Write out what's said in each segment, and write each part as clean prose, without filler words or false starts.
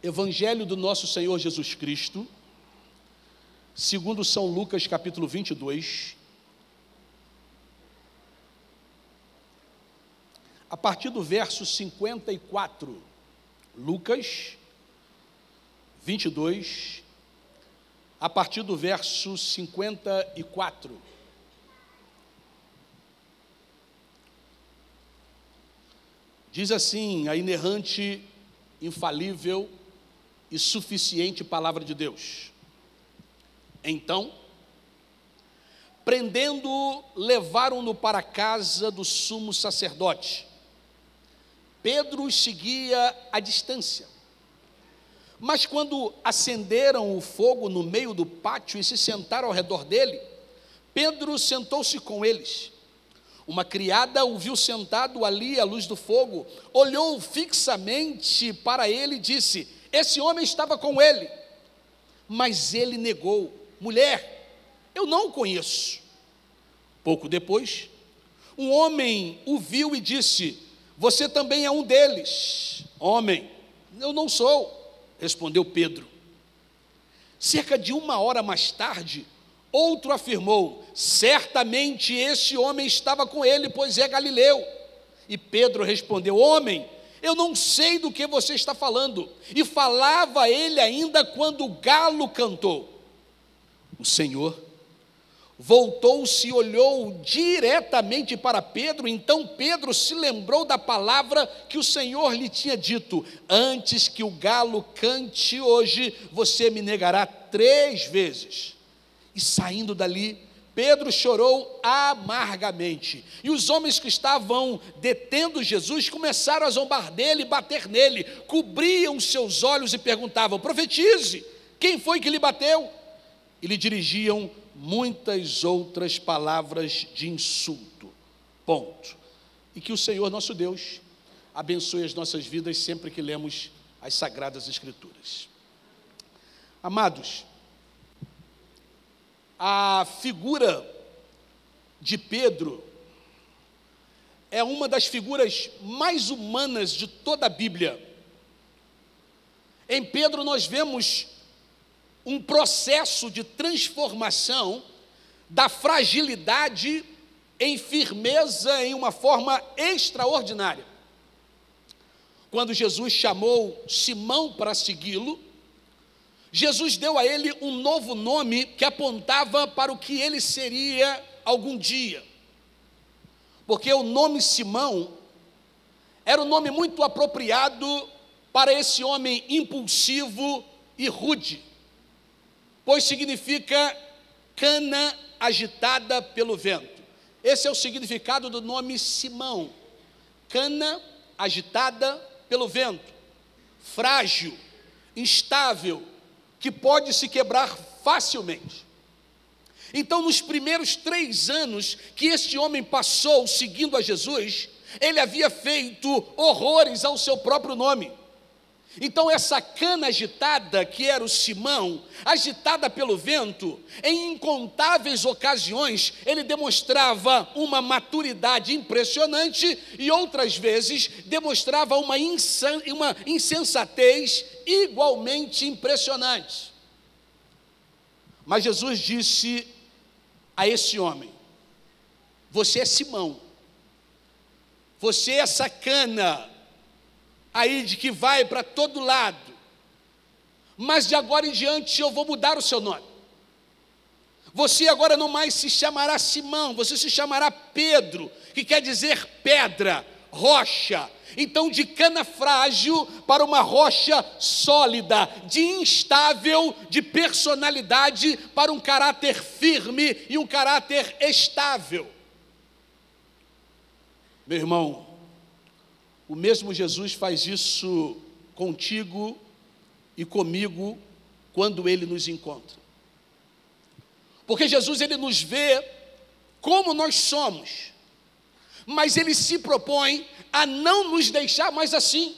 Evangelho do nosso Senhor Jesus Cristo, segundo São Lucas, capítulo 22, a partir do verso 54, Lucas 22, a partir do verso 54. Diz assim a inerrante, infalível e suficiente palavra de Deus. Então, prendendo-o, levaram-no para a casa do sumo sacerdote. Pedro os seguia à distância. Mas quando acenderam o fogo no meio do pátio e se sentaram ao redor dele, Pedro sentou-se com eles. Uma criada o viu sentado ali à luz do fogo, olhou fixamente para ele e disse: esse homem estava com ele. Mas ele negou: mulher, eu não o conheço. Pouco depois, um homem o viu e disse: você também é um deles. Homem, eu não sou, respondeu Pedro. Cerca de 1 hora mais tarde, outro afirmou: certamente esse homem estava com ele, pois é galileu. E Pedro respondeu: homem, eu não sei do que você está falando. E falava ele ainda quando o galo cantou. O Senhor voltou-se e olhou diretamente para Pedro. Então Pedro se lembrou da palavra que o Senhor lhe tinha dito: antes que o galo cante hoje, você me negará 3 vezes. E saindo dali, Pedro chorou amargamente. E os homens que estavam detendo Jesus começaram a zombar dele e bater nele. Cobriam seus olhos e perguntavam: profetize, quem foi que lhe bateu? E lhe dirigiam muitas outras palavras de insulto. Ponto. E que o Senhor nosso Deus abençoe as nossas vidas sempre que lemos as Sagradas Escrituras. Amados, a figura de Pedro é uma das figuras mais humanas de toda a Bíblia. Em Pedro nós vemos um processo de transformação da fragilidade em firmeza em uma forma extraordinária. Quando Jesus chamou Simão para segui-lo, Jesus deu a ele um novo nome que apontava para o que ele seria algum dia. Porque o nome Simão era um nome muito apropriado para esse homem impulsivo e rude, pois significa cana agitada pelo vento. Esse é o significado do nome Simão: cana agitada pelo vento, frágil, instável, que pode se quebrar facilmente. Então, nos primeiros 3 anos que este homem passou seguindo a Jesus, ele havia feito horrores ao seu próprio nome. Então essa cana agitada, que era o Simão, agitada pelo vento, em incontáveis ocasiões ele demonstrava uma maturidade impressionante e outras vezes demonstrava uma insensatez igualmente impressionante. Mas Jesus disse a esse homem: você é Simão, você é essa cana aí de que vai para todo lado, mas de agora em diante eu vou mudar o seu nome. Você agora não mais se chamará Simão, você se chamará Pedro, que quer dizer pedra, rocha. Então, de cana frágil para uma rocha sólida, de instável, de personalidade para um caráter firme e um caráter estável. Meu irmão, o mesmo Jesus faz isso contigo e comigo quando Ele nos encontra. Porque Jesus, Ele nos vê como nós somos, mas Ele se propõe a não nos deixar mais assim.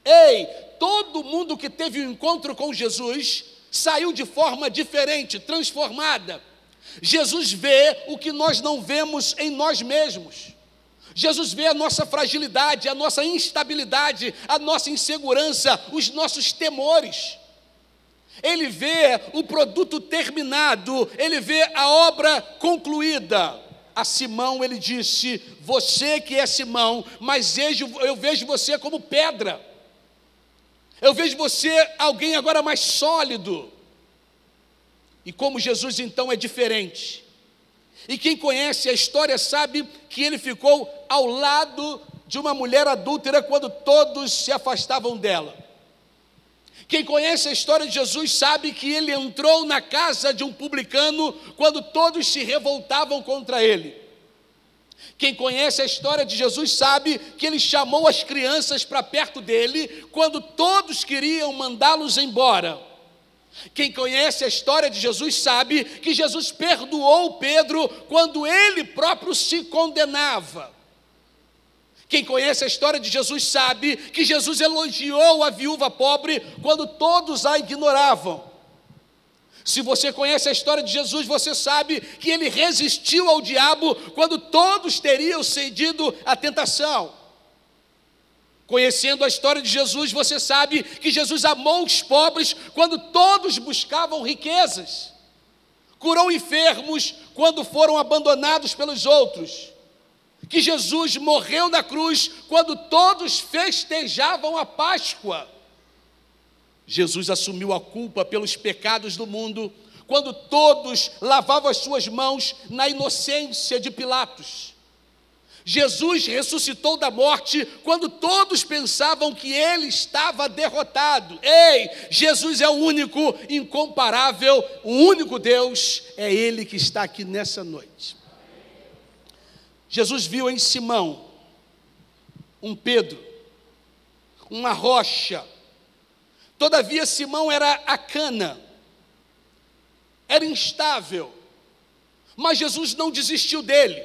Ei, todo mundo que teve um encontro com Jesus saiu de forma diferente, transformada. Jesus vê o que nós não vemos em nós mesmos. Jesus vê a nossa fragilidade, a nossa instabilidade, a nossa insegurança, os nossos temores. Ele vê o produto terminado, ele vê a obra concluída. A Simão ele disse: você que é Simão, mas eu vejo você como pedra. Eu vejo você alguém agora mais sólido. E como Jesus então é diferente. E quem conhece a história sabe que ele ficou ao lado de uma mulher adúltera quando todos se afastavam dela. Quem conhece a história de Jesus sabe que ele entrou na casa de um publicano quando todos se revoltavam contra ele. Quem conhece a história de Jesus sabe que ele chamou as crianças para perto dele quando todos queriam mandá-los embora. Quem conhece a história de Jesus sabe que Jesus perdoou Pedro quando ele próprio se condenava. Quem conhece a história de Jesus sabe que Jesus elogiou a viúva pobre quando todos a ignoravam. Se você conhece a história de Jesus, você sabe que ele resistiu ao diabo quando todos teriam cedido à tentação. Conhecendo a história de Jesus, você sabe que Jesus amou os pobres quando todos buscavam riquezas. Curou enfermos quando foram abandonados pelos outros. Que Jesus morreu na cruz quando todos festejavam a Páscoa. Jesus assumiu a culpa pelos pecados do mundo quando todos lavavam as suas mãos na inocência de Pilatos. Jesus ressuscitou da morte quando todos pensavam que ele estava derrotado. Ei, Jesus é o único, incomparável, o único Deus, é ele que está aqui nessa noite. Jesus viu em Simão um Pedro, uma rocha. Todavia Simão era a cana, era instável, mas Jesus não desistiu dele.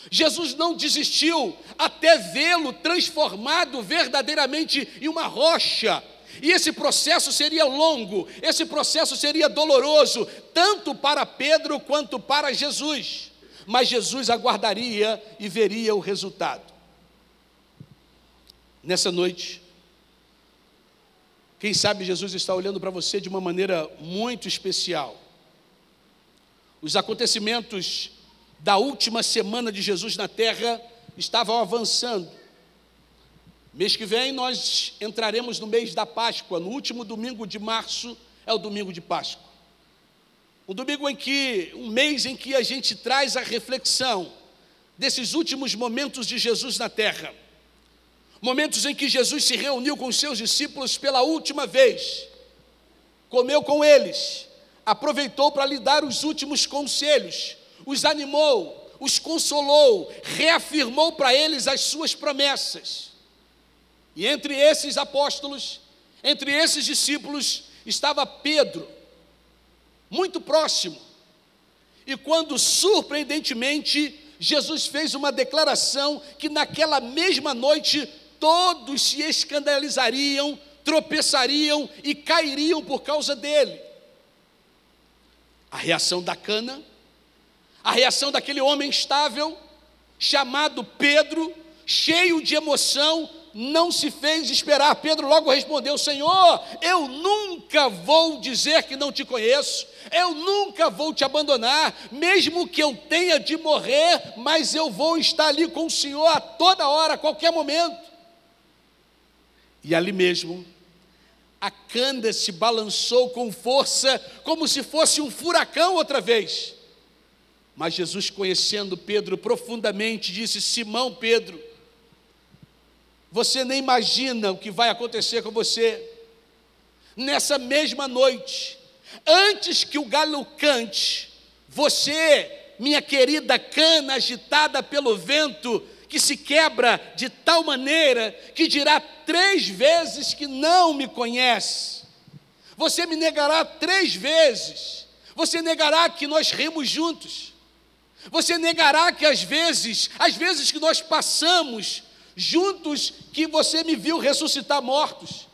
Jesus não desistiu até vê-lo transformado verdadeiramente em uma rocha. E esse processo seria longo, esse processo seria doloroso, tanto para Pedro quanto para Jesus. Mas Jesus aguardaria e veria o resultado. Nessa noite, quem sabe Jesus está olhando para você de uma maneira muito especial. Os acontecimentos da última semana de Jesus na terra estavam avançando. Mês que vem nós entraremos no mês da Páscoa. No último domingo de março é o domingo de Páscoa. Um mês em que a gente traz a reflexão desses últimos momentos de Jesus na terra. Momentos em que Jesus se reuniu com os seus discípulos pela última vez. Comeu com eles, aproveitou para lhe dar os últimos conselhos, os animou, os consolou, reafirmou para eles as suas promessas. E entre esses apóstolos, entre esses discípulos, estava Pedro, muito próximo. E quando, surpreendentemente, Jesus fez uma declaração que naquela mesma noite todos se escandalizariam, tropeçariam e cairiam por causa dele. A reação da cana, a reação daquele homem estável, chamado Pedro, cheio de emoção, não se fez esperar. Pedro logo respondeu: Senhor, eu nunca vou dizer que não te conheço, eu nunca vou te abandonar, mesmo que eu tenha de morrer, mas eu vou estar ali com o Senhor a toda hora, a qualquer momento. E ali mesmo, a cana se balançou com força, como se fosse um furacão outra vez. Mas Jesus, conhecendo Pedro profundamente, disse: Simão Pedro, você nem imagina o que vai acontecer com você. Nessa mesma noite, antes que o galo cante, você, minha querida cana agitada pelo vento, que se quebra de tal maneira que dirá 3 vezes que não me conhece. Você me negará 3 vezes. Você negará que nós rimos juntos. Você negará que às vezes que nós passamos juntos, que você me viu ressuscitar mortos.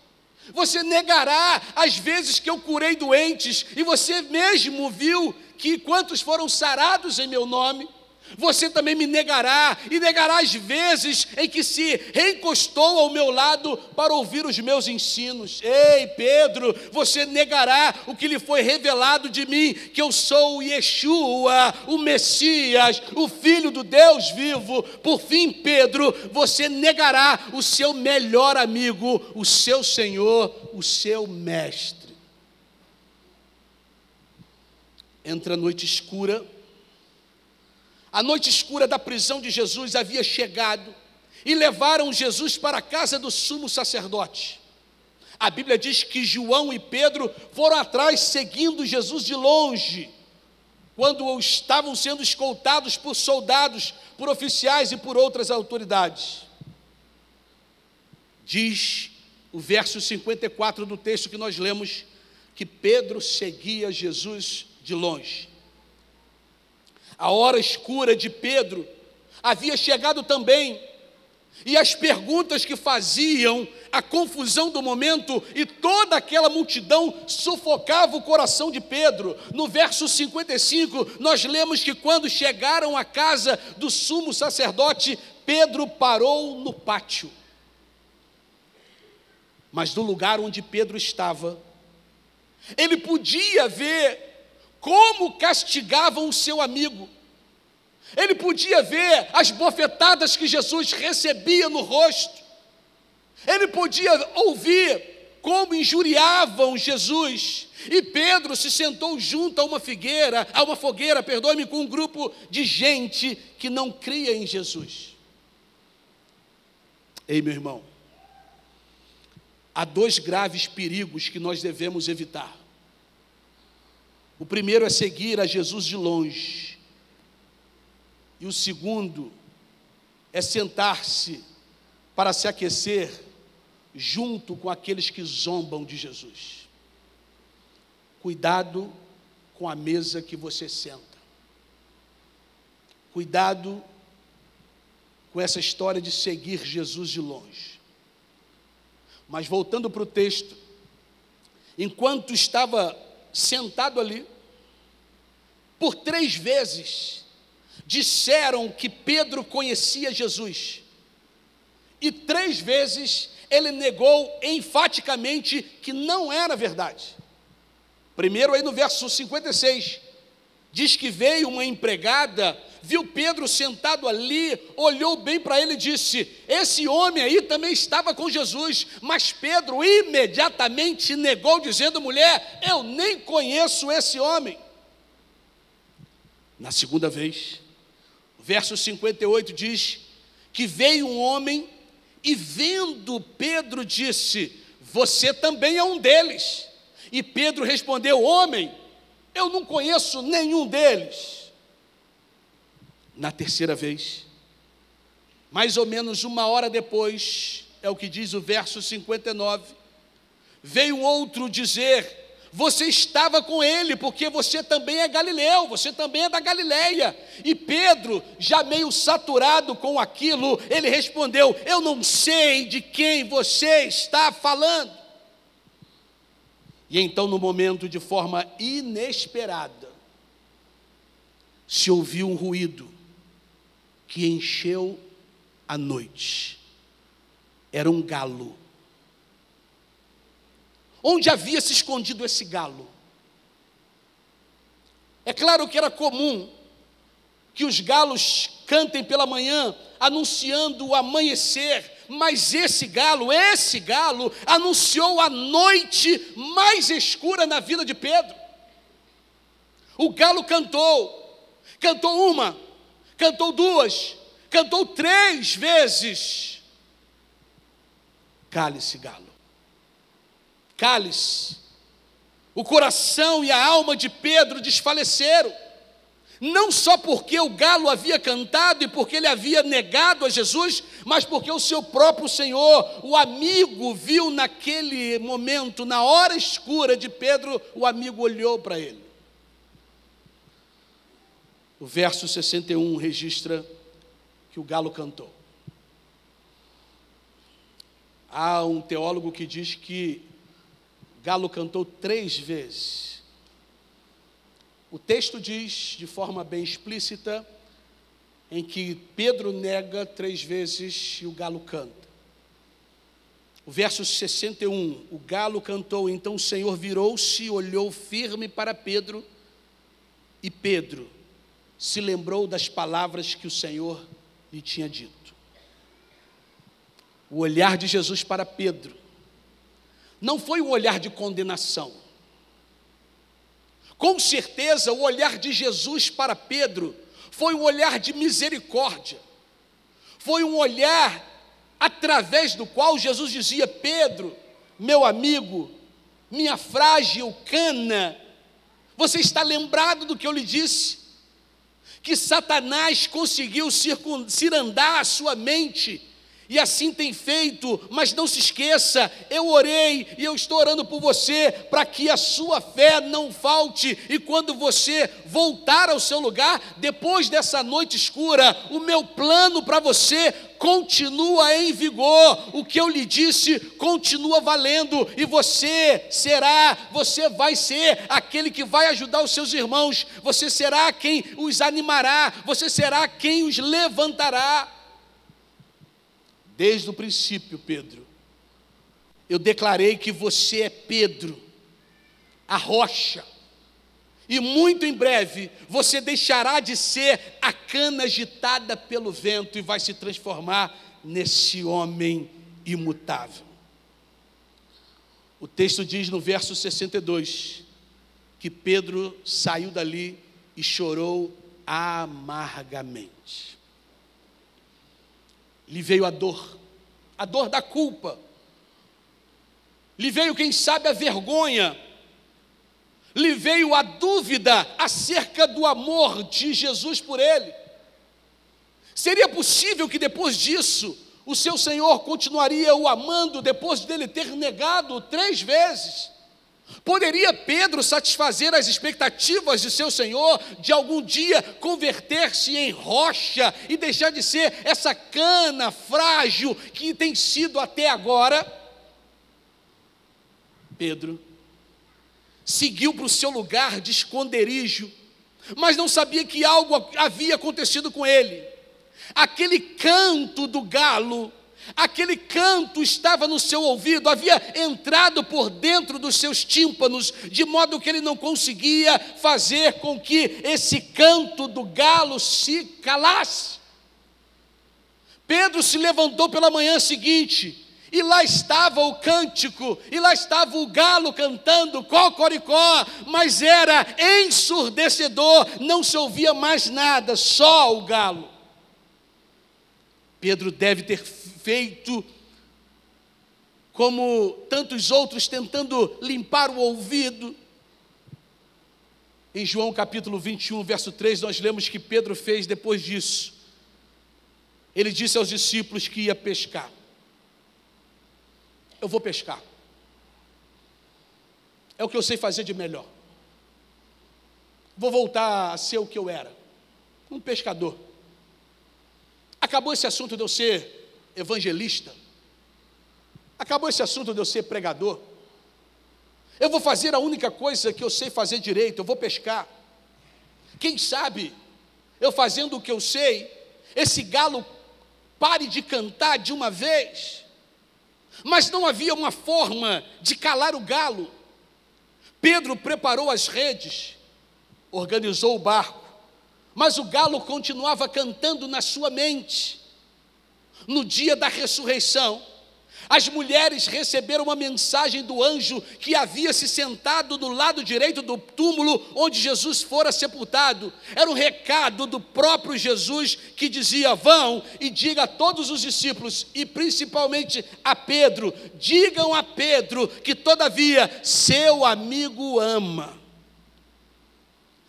Você negará as vezes que eu curei doentes, e você mesmo viu que quantos foram sarados em meu nome. Você também me negará, e negará as vezes em que se reencostou ao meu lado para ouvir os meus ensinos. Ei, Pedro, você negará o que lhe foi revelado de mim, que eu sou o Yeshua, o Messias, o Filho do Deus vivo. Por fim, Pedro, você negará o seu melhor amigo, o seu Senhor, o seu Mestre. Entra a noite escura. A noite escura da prisão de Jesus havia chegado e levaram Jesus para a casa do sumo sacerdote. A Bíblia diz que João e Pedro foram atrás, seguindo Jesus de longe, quando estavam sendo escoltados por soldados, por oficiais e por outras autoridades. Diz o verso 54 do texto que nós lemos, que Pedro seguia Jesus de longe. A hora escura de Pedro havia chegado também, e as perguntas que faziam, a confusão do momento e toda aquela multidão sufocava o coração de Pedro. No verso 55, nós lemos que quando chegaram à casa do sumo sacerdote, Pedro parou no pátio. Mas do lugar onde Pedro estava, ele podia ver como castigavam o seu amigo. Ele podia ver as bofetadas que Jesus recebia no rosto. Ele podia ouvir como injuriavam Jesus. E Pedro se sentou junto a uma fogueira, com um grupo de gente que não cria em Jesus. Ei, meu irmão, há dois graves perigos que nós devemos evitar. O primeiro é seguir a Jesus de longe. E o segundo é sentar-se para se aquecer junto com aqueles que zombam de Jesus. Cuidado com a mesa que você senta. Cuidado com essa história de seguir Jesus de longe. Mas voltando para o texto, enquanto estava sentado ali, por 3 vezes disseram que Pedro conhecia Jesus, e 3 vezes ele negou enfaticamente que não era verdade. Primeiro aí no verso 56, diz que veio uma empregada, viu Pedro sentado ali, olhou bem para ele e disse: esse homem aí também estava com Jesus. Mas Pedro imediatamente negou, dizendo: mulher, eu nem conheço esse homem. Na segunda vez, o verso 58 diz que veio um homem e, vendo Pedro, disse: você também é um deles. E Pedro respondeu: homem, eu não conheço nenhum deles. Na terceira vez, mais ou menos 1 hora depois, é o que diz o verso 59, veio outro dizer: você estava com ele, porque você também é galileu, você também é da Galileia. E Pedro, já meio saturado com aquilo, ele respondeu: eu não sei de quem você está falando. E então, no momento, de forma inesperada, se ouviu um ruído que encheu a noite. Era um galo. Onde havia se escondido esse galo? É claro que era comum que os galos cantem pela manhã, anunciando o amanhecer, mas esse galo anunciou a noite mais escura na vida de Pedro. O galo cantou 1, cantou 2, cantou 3 vezes. Cale-se, galo. Cale-se. O coração e a alma de Pedro desfaleceram, não só porque o galo havia cantado e porque ele havia negado a Jesus, mas porque o seu próprio Senhor, o amigo, viu naquele momento, na hora escura de Pedro, o amigo olhou para ele. O verso 61 registra que o galo cantou. Há um teólogo que diz que galo cantou 3 vezes. O texto diz, de forma bem explícita, em que Pedro nega 3 vezes e o galo canta. O verso 61, o galo cantou, então o Senhor virou-se e olhou firme para Pedro, e Pedro se lembrou das palavras que o Senhor lhe tinha dito. O olhar de Jesus para Pedro não foi um olhar de condenação. Com certeza, o olhar de Jesus para Pedro foi um olhar de misericórdia. Foi um olhar através do qual Jesus dizia: Pedro, meu amigo, minha frágil cana, você está lembrado do que eu lhe disse? Que Satanás conseguiu cirandar a sua mente, e assim tem feito, mas não se esqueça, eu orei e eu estou orando por você, para que a sua fé não falte, e quando você voltar ao seu lugar, depois dessa noite escura, o meu plano para você continua em vigor, o que eu lhe disse continua valendo, e você vai ser aquele que vai ajudar os seus irmãos, você será quem os animará, você será quem os levantará. Desde o princípio, Pedro, eu declarei que você é Pedro, a rocha, e muito em breve você deixará de ser a cana agitada pelo vento e vai se transformar nesse homem imutável. O texto diz no verso 62 que Pedro saiu dali e chorou amargamente. Lhe veio a dor da culpa, lhe veio, quem sabe, a vergonha, lhe veio a dúvida acerca do amor de Jesus por ele. Seria possível que depois disso, o seu Senhor continuaria o amando, depois dele ter negado 3 vezes? Poderia Pedro satisfazer as expectativas de seu Senhor, de algum dia converter-se em rocha e deixar de ser essa cana frágil que tem sido até agora? Pedro seguiu para o seu lugar de esconderijo, mas não sabia que algo havia acontecido com ele. Aquele canto do galo, aquele canto estava no seu ouvido, havia entrado por dentro dos seus tímpanos, de modo que ele não conseguia fazer com que esse canto do galo se calasse. Pedro se levantou pela manhã seguinte, e lá estava o cântico, e lá estava o galo cantando, cocoricó, mas era ensurdecedor, não se ouvia mais nada, só o galo. Pedro deve ter feito como tantos outros, tentando limpar o ouvido. Em João capítulo 21, verso 3, nós lemos que Pedro fez depois disso. Ele disse aos discípulos que ia pescar. Eu vou pescar. É o que eu sei fazer de melhor. Vou voltar a ser o que eu era, um pescador. Acabou esse assunto de eu ser evangelista. Acabou esse assunto de eu ser pregador. Eu vou fazer a única coisa que eu sei fazer direito, eu vou pescar. Quem sabe, eu fazendo o que eu sei, esse galo pare de cantar de uma vez. Mas não havia uma forma de calar o galo. Pedro preparou as redes, organizou o barco, mas o galo continuava cantando na sua mente. No dia da ressurreição, as mulheres receberam uma mensagem do anjo que havia se sentado do lado direito do túmulo onde Jesus fora sepultado. Era um recado do próprio Jesus que dizia: vão e diga a todos os discípulos, e principalmente a Pedro, digam a Pedro que todavia seu amigo ama.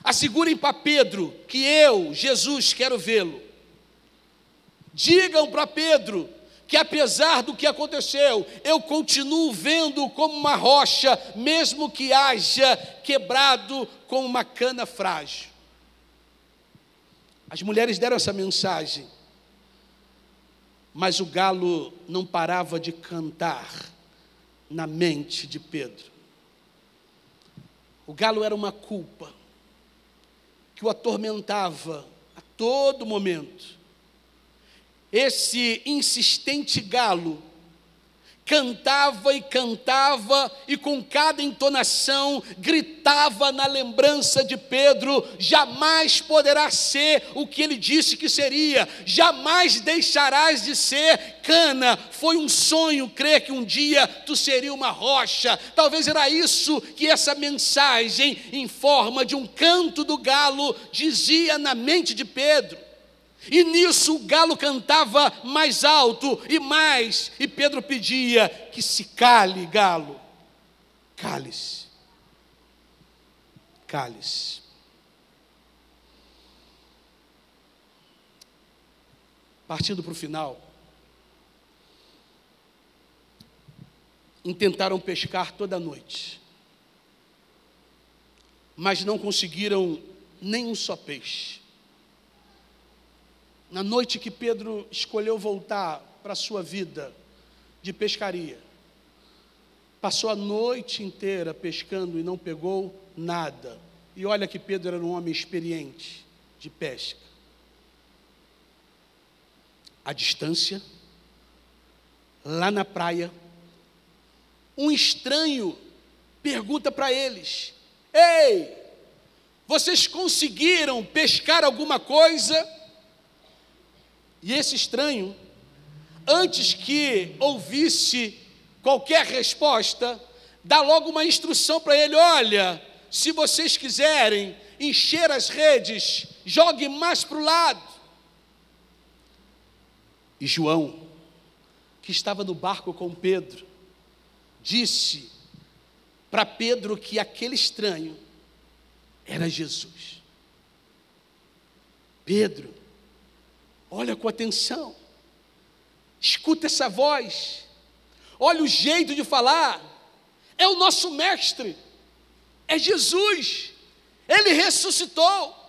Assegurem para Pedro que eu, Jesus, quero vê-lo. Digam para Pedro que apesar do que aconteceu, eu continuo vendo como uma rocha, mesmo que haja quebrado com uma cana frágil. As mulheres deram essa mensagem, mas o galo não parava de cantar na mente de Pedro. O galo era uma culpa que o atormentava a todo momento. esse insistente galo cantava e com cada entonação gritava na lembrança de Pedro: jamais poderá ser o que ele disse que seria, jamais deixarás de ser cana, foi um sonho crer que um dia tu seria uma rocha. Talvez era isso que essa mensagem em forma de um canto do galo dizia na mente de Pedro. E nisso o galo cantava mais alto e mais, e Pedro pedia que se cale, galo, cale-se, cale-se. Partindo para o final, intentaram pescar toda a noite, mas não conseguiram nem um só peixe. Na noite que Pedro escolheu voltar para a sua vida de pescaria, passou a noite inteira pescando e não pegou nada. E olha que Pedro era um homem experiente de pesca. À distância, lá na praia, um estranho pergunta para eles: ei, vocês conseguiram pescar alguma coisa? E esse estranho, antes que ouvisse qualquer resposta, dá logo uma instrução para ele: olha, se vocês quiserem encher as redes, jogue mais para o lado. E João, que estava no barco com Pedro, disse para Pedro que aquele estranho era Jesus. Pedro, olha com atenção, escuta essa voz, olha o jeito de falar, é o nosso mestre, é Jesus, ele ressuscitou.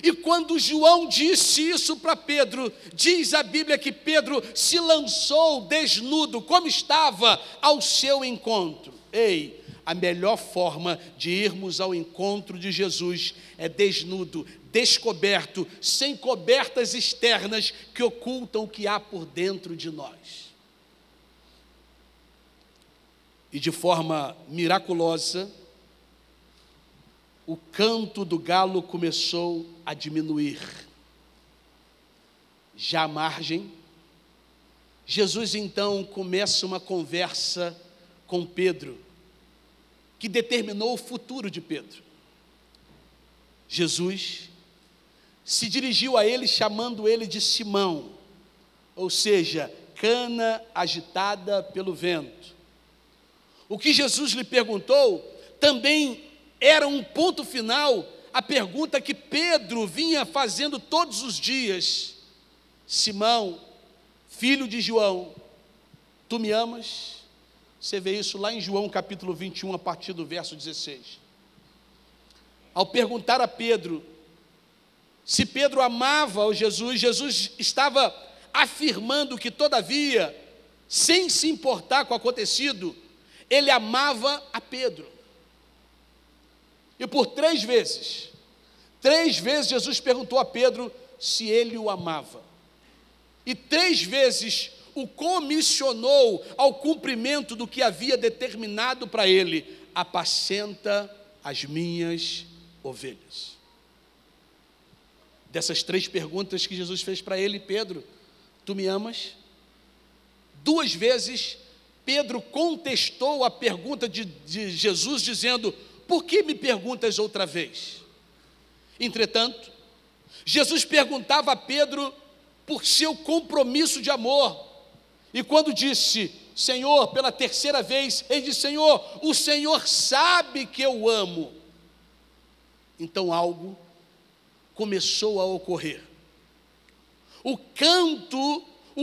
E quando João disse isso para Pedro, diz a Bíblia que Pedro se lançou desnudo, como estava, ao seu encontro. Ei, a melhor forma de irmos ao encontro de Jesus é desnudo, descoberto, sem cobertas externas que ocultam o que há por dentro de nós. E de forma miraculosa, o canto do galo começou a diminuir. Já à margem, Jesus então começa uma conversa com Pedro, que determinou o futuro de Pedro. Jesus se dirigiu a ele chamando ele de Simão, ou seja, cana agitada pelo vento. O que Jesus lhe perguntou também era um ponto final, a pergunta que Pedro vinha fazendo todos os dias: Simão, filho de João, tu me amas? Você vê isso lá em João capítulo 21, a partir do verso 16. Ao perguntar a Pedro se Pedro amava ao Jesus, Jesus estava afirmando que, todavia, sem se importar com o acontecido, ele amava a Pedro. E por 3 vezes Jesus perguntou a Pedro se ele o amava. E 3 vezes o comissionou ao cumprimento do que havia determinado para ele: apacenta as minhas ovelhas. Dessas 3 perguntas que Jesus fez para ele: Pedro, tu me amas? 2 vezes Pedro contestou a pergunta de Jesus, dizendo: por que me perguntas outra vez? Entretanto, Jesus perguntava a Pedro por seu compromisso de amor. E quando disse Senhor pela 3ª vez, ele disse: Senhor, o Senhor sabe que eu amo. Então algo começou a ocorrer. O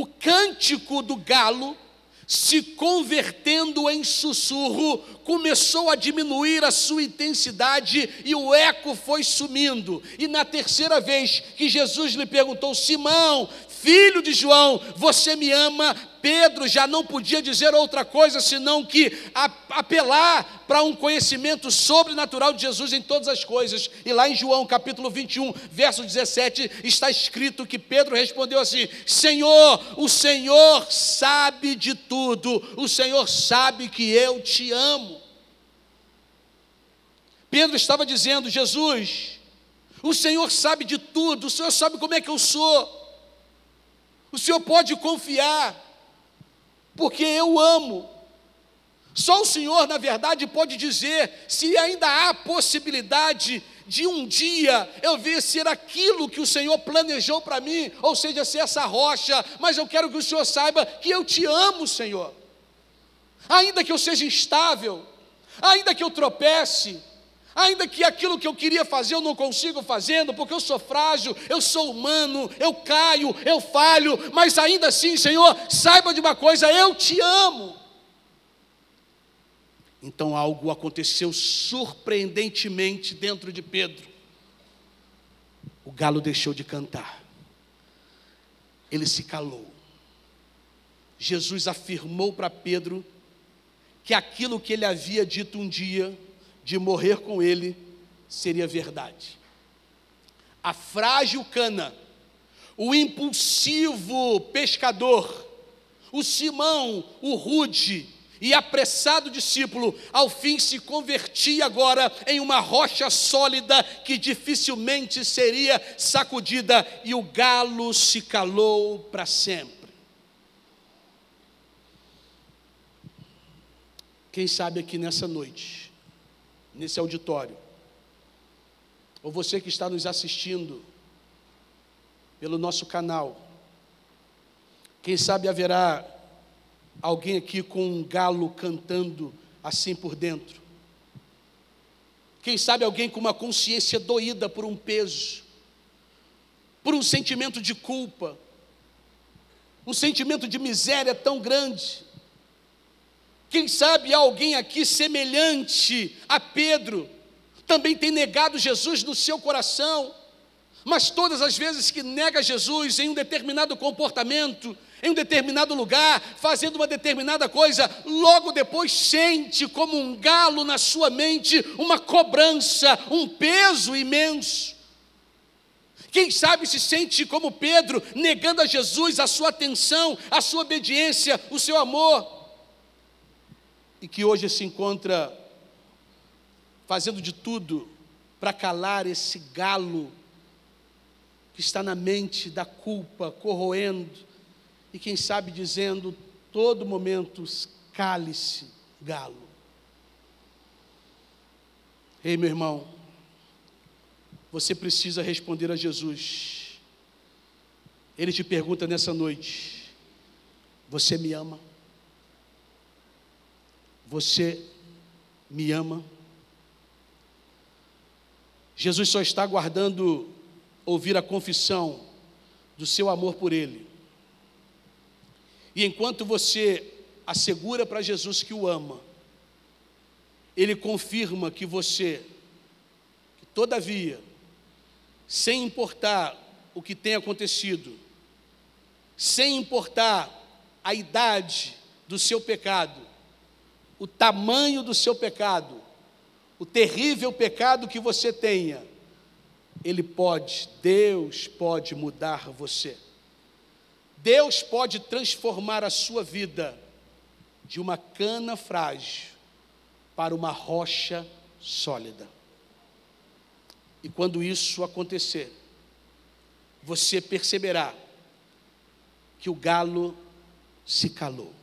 cântico do galo, se convertendo em sussurro, começou a diminuir a sua intensidade e o eco foi sumindo. E na 3ª vez que Jesus lhe perguntou: Simão, filho de João, você me ama. Pedro já não podia dizer outra coisa senão que apelar para um conhecimento sobrenatural de Jesus em todas as coisas. E lá em João capítulo 21, verso 17, está escrito que Pedro respondeu assim: Senhor, o Senhor sabe de tudo, o Senhor sabe que eu te amo. Pedro estava dizendo: Jesus, o Senhor sabe de tudo, o Senhor sabe como é que eu sou, o Senhor pode confiar, porque eu amo. Só o Senhor, na verdade, pode dizer se ainda há possibilidade de um dia eu ver ser aquilo que o Senhor planejou para mim, ou seja, ser essa rocha. Mas eu quero que o Senhor saiba que eu te amo, Senhor. Ainda que eu seja instável, ainda que eu tropece, ainda que aquilo que eu queria fazer eu não consigo fazendo, porque eu sou frágil, eu sou humano, eu caio, eu falho, mas ainda assim, Senhor, saiba de uma coisa, eu te amo. Então algo aconteceu surpreendentemente dentro de Pedro. O galo deixou de cantar, ele se calou. Jesus afirmou para Pedro que aquilo que ele havia dito um dia, de morrer com ele, seria verdade. A frágil cana, o impulsivo pescador, o Simão, o rude e apressado discípulo, ao fim se convertia agora em uma rocha sólida que dificilmente seria sacudida, e o galo se calou para sempre. Quem sabe aqui nessa noite, nesse auditório, ou você que está nos assistindo pelo nosso canal, quem sabe haverá alguém aqui com um galo cantando assim por dentro. Quem sabe alguém com uma consciência doída por um peso, por um sentimento de culpa, um sentimento de miséria tão grande. Quem sabe alguém aqui semelhante a Pedro, também tem negado Jesus no seu coração, mas todas as vezes que nega Jesus em um determinado comportamento, em um determinado lugar, fazendo uma determinada coisa, logo depois sente como um galo na sua mente uma cobrança, um peso imenso. Quem sabe se sente como Pedro, negando a Jesus a sua atenção, a sua obediência, o seu amor, e que hoje se encontra fazendo de tudo para calar esse galo que está na mente da culpa, corroendo, e quem sabe dizendo todo momento: cale-se, galo. Ei, meu irmão, você precisa responder a Jesus. Ele te pergunta nessa noite: você me ama? Você me ama? Jesus só está aguardando ouvir a confissão do seu amor por Ele. E enquanto você assegura para Jesus que o ama, Ele confirma que você, que todavia, sem importar o que tem acontecido, sem importar a idade do seu pecado, o tamanho do seu pecado, o terrível pecado que você tenha, Deus pode mudar você. Deus pode transformar a sua vida de uma cana frágil para uma rocha sólida. E quando isso acontecer, você perceberá que o galo se calou.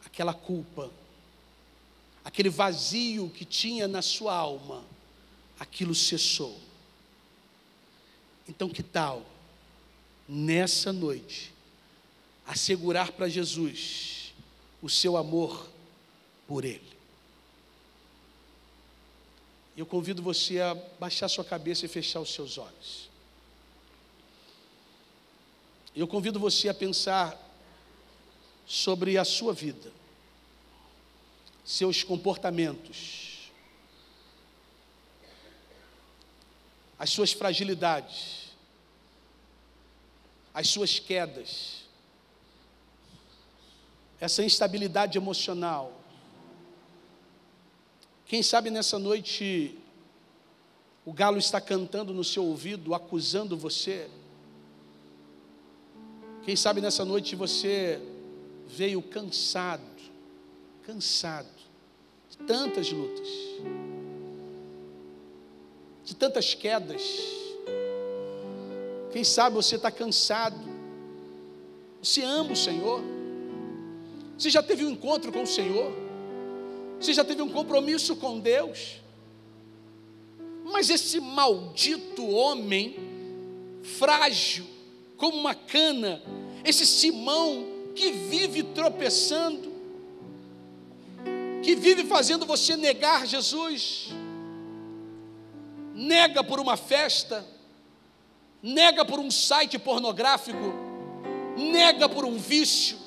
Aquela culpa, aquele vazio que tinha na sua alma, aquilo cessou. Então que tal, nessa noite, assegurar para Jesus o seu amor por Ele? Eu convido você a baixar sua cabeça e fechar os seus olhos. Eu convido você a pensar sobre a sua vida, seus comportamentos, as suas fragilidades, as suas quedas, essa instabilidade emocional. Quem sabe nessa noite o galo está cantando no seu ouvido, acusando você. Quem sabe nessa noite você veio cansado de tantas lutas, de tantas quedas. Quem sabe você está cansado. Você ama o Senhor? Você já teve um encontro com o Senhor? Você já teve um compromisso com Deus? Mas esse maldito homem, frágil, como uma cana, esse Simão que vive tropeçando, que vive fazendo você negar Jesus, nega por uma festa, nega por um site pornográfico, nega por um vício,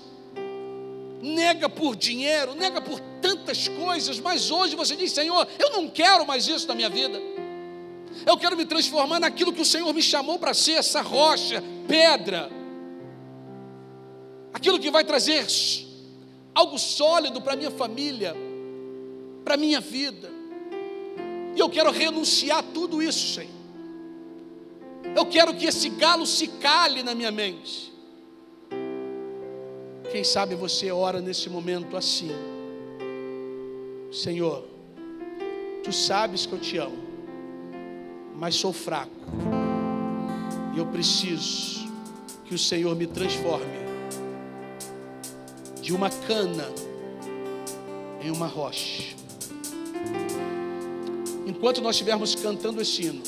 nega por dinheiro, nega por tantas coisas, mas hoje você diz: Senhor, eu não quero mais isso na minha vida, eu quero me transformar naquilo que o Senhor me chamou para ser, essa rocha, pedra, aquilo que vai trazer algo sólido para a minha família, para a minha vida. E eu quero renunciar a tudo isso, Senhor. Eu quero que esse galo se cale na minha mente. Quem sabe você ora nesse momento assim: Senhor, Tu sabes que eu Te amo, mas sou fraco, e eu preciso que o Senhor me transforme de uma cana em uma rocha. Enquanto nós estivermos cantando esse hino,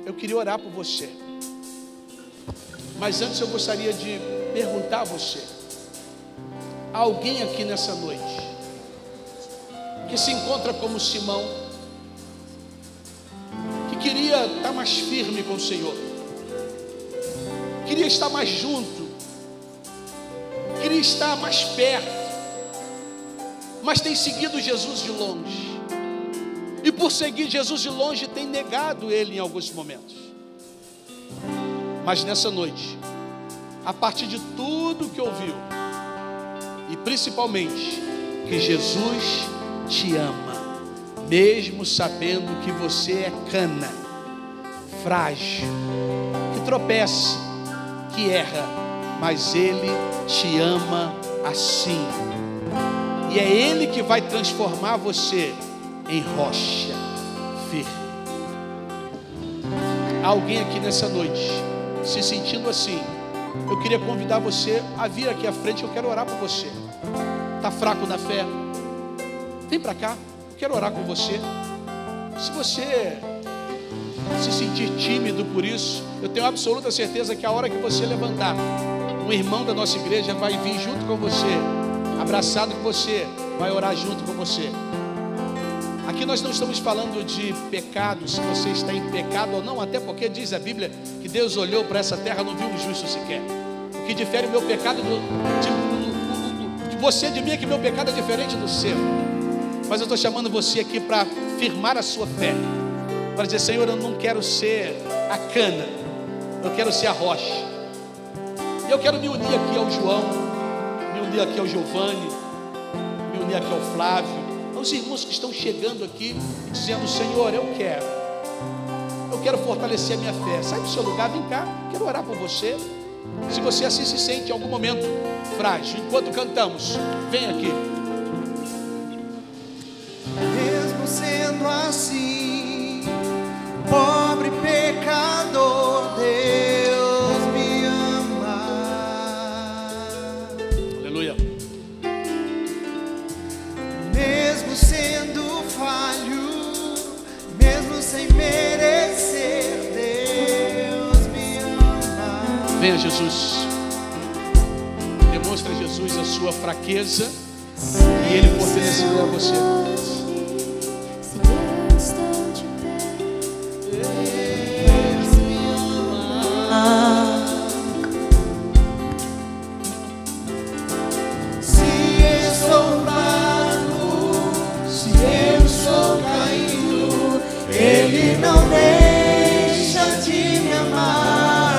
eu queria orar por você. Mas antes eu gostaria de perguntar a você: há alguém aqui nessa noite que se encontra como Simão, que queria estar mais firme com o Senhor, queria estar mais junto, queria estar mais perto, mas tem seguido Jesus de longe, e por seguir Jesus de longe tem negado Ele em alguns momentos? Mas nessa noite, a partir de tudo que ouviu, e principalmente que Jesus te ama, mesmo sabendo que você é cana, frágil, que tropeça, que erra, mas Ele te ama assim, e é Ele que vai transformar você em rocha firme. Alguém aqui nessa noite se sentindo assim, eu queria convidar você a vir aqui à frente. Eu quero orar por você. Está fraco na fé? Vem para cá, eu quero orar com você. Se você se sentir tímido por isso, eu tenho absoluta certeza que a hora que você levantar, um irmão da nossa igreja vai vir junto com você, abraçado com você, vai orar junto com você. Aqui nós não estamos falando de pecado, se você está em pecado ou não, até porque diz a Bíblia que Deus olhou para essa terra e não viu um justo sequer. O que difere o meu pecado de você de mim é que meu pecado é diferente do seu. Mas eu estou chamando você aqui para firmar a sua fé, para dizer: Senhor, eu não quero ser a cana, eu quero ser a rocha. E eu quero me unir aqui ao João, me unir aqui ao Giovanni, me unir aqui ao Flávio, aos irmãos que estão chegando aqui e dizendo: Senhor, eu quero fortalecer a minha fé. Sai do seu lugar, vem cá, quero orar por você. Se você assim se sente em algum momento frágil, enquanto cantamos, vem aqui. Mesmo sendo assim, pobre pecador, Deus me ama. Aleluia. Mesmo sendo falho, mesmo sem merecer, Deus me ama. Venha, Jesus. Demonstra, Jesus, a sua fraqueza, e Ele fortalecerá você. Ele não deixa de me amar.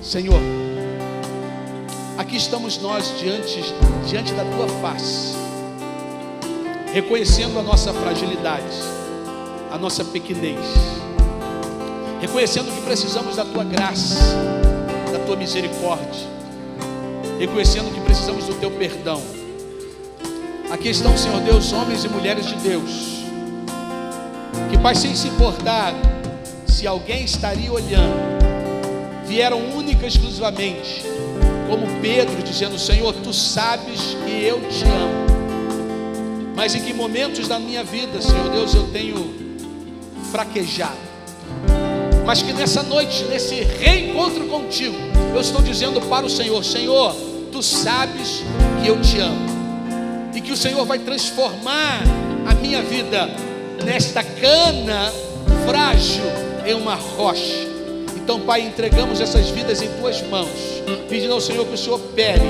Senhor, aqui estamos nós diante da tua face, reconhecendo a nossa fragilidade, a nossa pequenez, reconhecendo que precisamos da tua graça, da tua misericórdia, reconhecendo que precisamos do teu perdão. Aqui estão, Senhor Deus, homens e mulheres de Deus, que, Pai, sem se importar se alguém estaria olhando, vieram única e exclusivamente, como Pedro, dizendo: Senhor, tu sabes que eu te amo, mas em que momentos da minha vida, Senhor Deus, eu tenho fraquejado, mas que nessa noite, nesse reencontro contigo, eu estou dizendo para o Senhor: Senhor, tu sabes que eu te amo, e que o Senhor vai transformar a minha vida nesta cana frágil em uma rocha. Então, Pai, entregamos essas vidas em tuas mãos, pedindo ao Senhor que o Senhor opere,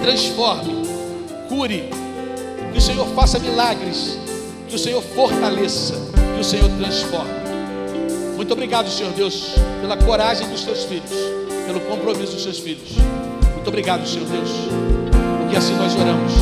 transforme, cure, que o Senhor faça milagres, que o Senhor fortaleça, que o Senhor transforme. Muito obrigado, Senhor Deus, pela coragem dos teus filhos, pelo compromisso dos teus filhos. Muito obrigado, Senhor Deus, porque assim nós oramos